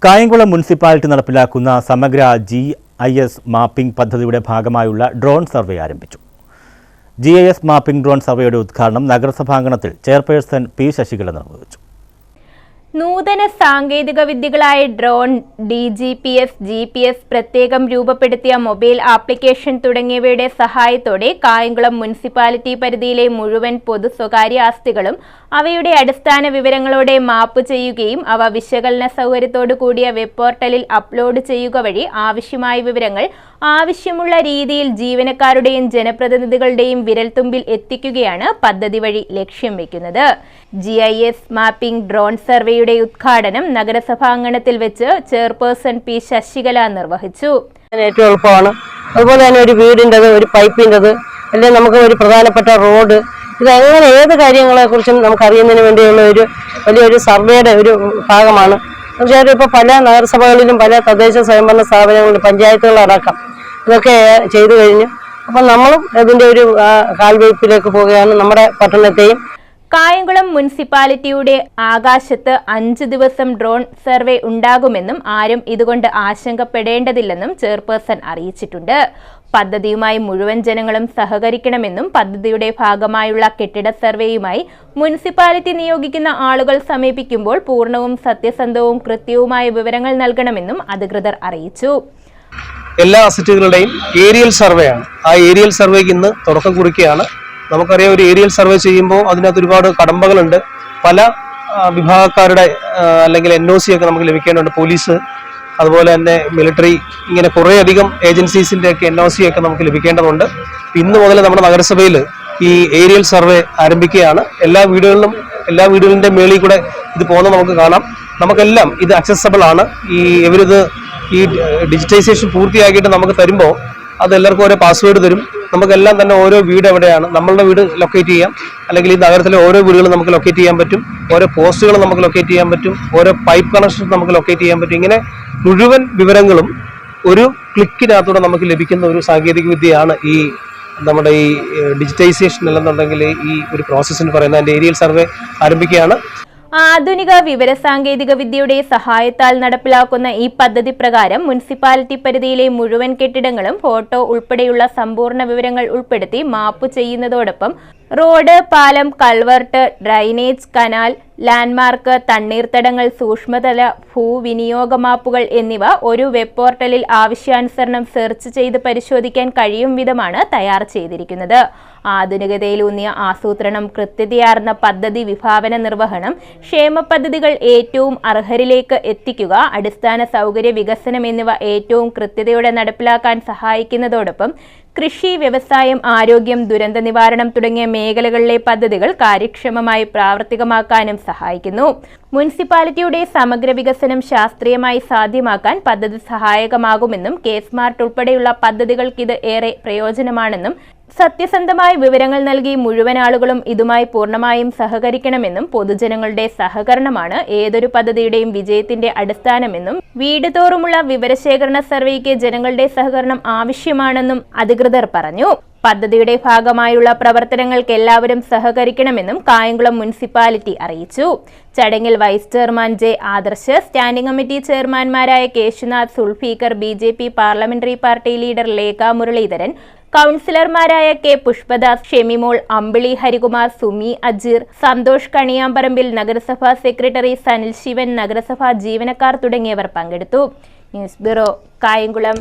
Kayamkulam municipality നടപ്പിലാക്കുന്ന സമഗ്ര GIS mapping പദ്ധതിയുടെ ഭാഗമായുള്ള ഡ്രോൺ സർവേ ആരംഭിച്ചു. GIS മാപ്പിംഗ് ഡ്രോൺ സർവേയുടെ ഉദ്ഘാടനം നഗരസഭാംഗണത്തിൽ ചെയർപേഴ്സൺ P. ശശികല നിർവഹിച്ചു. നൂതന സാങ്കേതിക വിദ്യകളായ ഡ്രോൺ, DGPS, GPS, പ്രത്യേകം രൂപപ്പെടുത്തിയ മൊബൈൽ ആപ്ലിക്കേഷൻ തുടങ്ങിയവയുടെ സഹായത്തോടെ കായംകുളം മുനിസിപ്പാലിറ്റി പരിധിയിലെ മുഴുവൻ പൊതു സ്വകാര്യ ആസ്തികളും അവയുടെ അടിസ്ഥാന വിവരങ്ങളോടെ മാപ്പ് ചെയ്യുകയും അവ വിശകലന സൗകര്യത്തോടു കൂടിയ വെബ് പോർട്ടലിൽ അപ്ലോഡ് ചെയ്യുക വഴി ആവശ്യമായ വിവരങ്ങൾ ആവശ്യമുള്ള രീതിയിൽ ജീവനക്കാരുടെയും ജനപ്രതിനിധികളുടെയും വിരൽത്തുമ്പിൽ എത്തിക്കുകയാണ് പദ്ധതി വഴി ലക്ഷ്യം വെക്കുന്നത്. GIS മാപ്പിംഗ് ഡ്രോൺ സർവേയുടെ ഉദ്ഘാടനം നഗരസഭാംഗണത്തിൽ വെച്ച് ചെയർപേഴ്സൺ P. ശശികല നിർവഹിച്ചു. ഏറ്റവും എളുപ്പമാണ്. അതുപോലെ തന്നെ ഒരു വീടിൻ്റെത്, ഒരു പൈപ്പിൻ്റെത്, അല്ലെങ്കിൽ നമുക്ക് ഒരു പ്രധാനപ്പെട്ട റോഡ്, ഇതങ്ങനെ ഏത് കാര്യങ്ങളെ കുറിച്ചും നമുക്ക് അറിയുന്നതിന് വേണ്ടിയുള്ള ഒരു വലിയൊരു സർവേയുടെ ഒരു ഭാഗമാണ്. തീർച്ചയായിട്ടും ഇപ്പോൾ പല നഗരസഭകളിലും പല തദ്ദേശ സ്വയംഭരണ സ്ഥാപനങ്ങളിലും പഞ്ചായത്തുകളടക്കം ഇതൊക്കെ ചെയ്തു കഴിഞ്ഞു. അപ്പം നമ്മളും ഇതിൻ്റെ ഒരു കാൽവയ്പിലേക്ക് പോവുകയാണ്. നമ്മുടെ പട്ടണത്തെയും കായംകുളം മുനിസിപ്പാലിറ്റിയുടെ ആകാശത്ത് 5 ദിവസം ഡ്രോൺ സർവേ ഉണ്ടാകുമെന്നും ആരും ഇതുകൊണ്ട് ആശങ്കപ്പെടേണ്ടതില്ലെന്നും ചെയർപേഴ്സൺ അറിയിച്ചിട്ടുണ്ട്. പദ്ധതിയുമായി മുഴുവൻ ജനങ്ങളും സഹകരിക്കണമെന്നും പദ്ധതിയുടെ ഭാഗമായുള്ള കെട്ടിട സർവേയുമായി മുനിസിപ്പാലിറ്റി നിയോഗിക്കുന്ന ആളുകൾ സമീപിക്കുമ്പോൾ പൂർണ്ണവും സത്യസന്ധവും കൃത്യവുമായ വിവരങ്ങൾ നൽകണമെന്നും അധികൃതർ അറിയിച്ചു. എല്ലാ അസറ്റുകളുടെയും ഏരിയൽ സർവേയാണ്. ആ ഏരിയൽ സർവേക്ക് ഇന്ന് തുടക്കം കുറിക്കുകയാണ്. നമുക്കറിയാം, ഒരു ഏരിയൽ സർവേ ചെയ്യുമ്പോൾ അതിനകത്ത് ഒരുപാട് കടമ്പകളുണ്ട്. പല വിഭാഗക്കാരുടെ അല്ലെങ്കിൽ NOC ഒക്കെ നമുക്ക് ലഭിക്കേണ്ടതുണ്ട്. പോലീസ്, അതുപോലെ തന്നെ മിലിറ്ററി, ഇങ്ങനെ കുറേയധികം ഏജൻസീസിൻ്റെ ഒക്കെ NOC ഒക്കെ നമുക്ക് ലഭിക്കേണ്ടതുണ്ട്. ഇന്ന് മുതൽ നമ്മുടെ നഗരസഭയിൽ ഈ ഏരിയൽ സർവേ ആരംഭിക്കുകയാണ്. എല്ലാ വീടുകളുടെ മേളിൽ കൂടെ ഇത് പോകുന്നത് നമുക്ക് കാണാം. നമുക്കെല്ലാം ഇത് അക്സസബിൾ ആണ്. ഈ ഡിജിറ്റൈസേഷൻ പൂർത്തിയാക്കിയിട്ട് നമുക്ക് തരുമ്പോൾ അതെല്ലാവർക്കും ഓരോ പാസ്വേഡ് തരും. നമുക്കെല്ലാം തന്നെ ഓരോ വീട് എവിടെയാണ്, നമ്മളുടെ വീട് ലൊക്കേറ്റ് ചെയ്യാം, അല്ലെങ്കിൽ ഈ നഗരത്തിലെ ഓരോ വീടുകളും നമുക്ക് ലൊക്കേറ്റ് ചെയ്യാൻ പറ്റും, ഓരോ പോസ്റ്റുകളും നമുക്ക് ലൊക്കേറ്റ് ചെയ്യാൻ പറ്റും, ഓരോ പൈപ്പ് കണക്ഷൻ നമുക്ക് ലൊക്കേറ്റ് ചെയ്യാൻ പറ്റും. ഇങ്ങനെ മുഴുവൻ വിവരങ്ങളും ഒരു ക്ലിക്കിനകത്തൂടെ നമുക്ക് ലഭിക്കുന്ന ഒരു സാങ്കേതിക വിദ്യയാണ് ഈ നമ്മുടെ ഈ ഡിജിറ്റൈസേഷൻ അല്ലെന്നുണ്ടെങ്കിൽ ഈ ഒരു പ്രോസസ്സിന് പറയുന്നത്. അതിൻ്റെ ഏരിയൽ സർവേ ആരംഭിക്കുകയാണ്. ആധുനിക വിവരസാങ്കേതിക വിദ്യയുടെ സഹായത്താൽ നടപ്പിലാക്കുന്ന ഈ പദ്ധതി പ്രകാരം മുനിസിപ്പാലിറ്റി പരിധിയിലെ മുഴുവൻ കെട്ടിടങ്ങളും ഫോട്ടോ ഉൾപ്പെടെയുള്ള സമ്പൂർണ്ണ വിവരങ്ങൾ ഉൾപ്പെടുത്തി മാപ്പ് ചെയ്യുന്നതോടൊപ്പം റോഡ്, പാലം, കൾവർട്ട്, ഡ്രൈനേജ്, കനാൽ, ലാൻഡ്മാർക്ക്, തണ്ണീർത്തടങ്ങൾ, സൂക്ഷ്മതല ഭൂവിനിയോഗ മാപ്പുകൾ എന്നിവ ഒരു വെബ് പോർട്ടലിൽ ആവശ്യാനുസരണം സെർച്ച് ചെയ്ത് പരിശോധിക്കാൻ കഴിയും വിധമാണ് തയ്യാർ ചെയ്തിരിക്കുന്നത്. ആധുനികതയിലൂന്നിയ ആസൂത്രണം, കൃത്യതയാർന്ന പദ്ധതി വിഭാവന നിർവഹണം, ക്ഷേമ പദ്ധതികൾ ഏറ്റവും അർഹരിലേക്ക് എത്തിക്കുക, അടിസ്ഥാന സൗകര്യ വികസനം എന്നിവ ഏറ്റവും കൃത്യതയോടെ നടപ്പിലാക്കാൻ സഹായിക്കുന്നതോടൊപ്പം കൃഷി, വ്യവസായം, ആരോഗ്യം, ദുരന്ത നിവാരണം തുടങ്ങിയ മേഖലകളിലെ പദ്ധതികൾ കാര്യക്ഷമമായി പ്രാവർത്തികമാക്കാനും സഹായിക്കുന്നു. മുനിസിപ്പാലിറ്റിയുടെ സമഗ്ര വികസനം ശാസ്ത്രീയമായി സാധ്യമാക്കാൻ പദ്ധതി സഹായകമാകുമെന്നും K-സ്മാർട്ട് ഉൾപ്പെടെയുള്ള പദ്ധതികൾക്കിത് ഏറെ പ്രയോജനമാണെന്നും സത്യസന്ധമായ വിവരങ്ങൾ നൽകി മുഴുവൻ ആളുകളും ഇതുമായി പൂർണ്ണമായും സഹകരിക്കണമെന്നും പൊതുജനങ്ങളുടെ സഹകരണമാണ് ഏതൊരു പദ്ധതിയുടെയും വിജയത്തിന്റെ അടിസ്ഥാനമെന്നും വീട് തോറുമുള്ള വിവരശേഖരണ സർവേക്ക് ജനങ്ങളുടെ സഹകരണം ആവശ്യമാണെന്നും അധികൃതർ പറഞ്ഞു. പദ്ധതിയുടെ ഭാഗമായുള്ള പ്രവർത്തനങ്ങൾക്ക് എല്ലാവരും സഹകരിക്കണമെന്നും കായംകുളം മുനിസിപ്പാലിറ്റി അറിയിച്ചു. ചടങ്ങിൽ vice chairman J. Adarsh, standing committee ചെയർമാൻമാരായ Keshunath, Sulfikar, BJP parliamentary party leader Lekha Muraleedharan, കൗൺസിലർമാരായ K. പുഷ്പദാസ്, ഷെമിമോൾ, അമ്പിളി ഹരികുമാർ, സുമി അജീർ, സന്തോഷ് കണിയാമ്പറമ്പിൽ, നഗരസഭാ സെക്രട്ടറി സനിൽ ശിവൻ, നഗരസഭാ ജീവനക്കാർ തുടങ്ങിയവർ പങ്കെടുത്തു. News bureau, Kayamkulam.